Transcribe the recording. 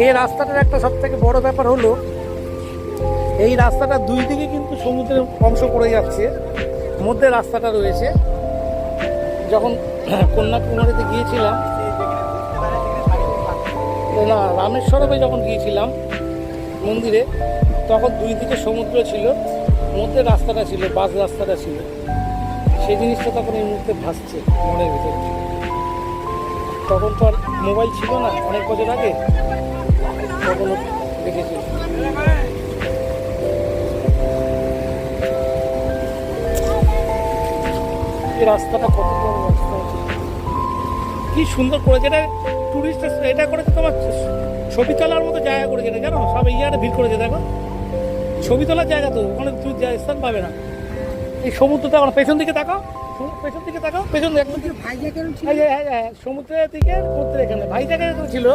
এই রাস্তাটার একটা সব থেকে বড় ব্যাপার হলো এই রাস্তাটা দুই দিকে কিন্তু সমুদ্রের অংশ পড়ে যাচ্ছে, মধ্যে রাস্তাটা রয়েছে। যখন কন্যাকুমারীতে গিয়েছিলাম, না রামেশ্বরমে যখন গিয়েছিলাম মন্দিরে, তখন দুই দিকে সমুদ্র ছিল, মধ্যে রাস্তাটা ছিল, বাস রাস্তাটা ছিল। সেই জিনিসটা তখন এই মুহূর্তে ভাসছে মনের ভিতরে। তখন তো আর মোবাইল ছিল না, অনেক বছর আগে, তখনও দেখেছি। এই রাস্তাটা কত বড় রাস্তা, কি সুন্দর করেছে এটা। টুরিস্ট এটা করেছে তোমার ছবি তোলার মতো জায়গা করেছে এটা, জানো? সব ইয়ারে ভিড় করেছে, দেখো ছবি তোলার জায়গা তো, ওখানে তুমি স্থান পাবে না। এই সমুদ্রটা আমার পেছন দিকে তাকাও, পেছন দিকে তাকাও, পেছন একদম সমুদ্রের দিকে মধ্যে এখানে ভাইজাগে ছিল,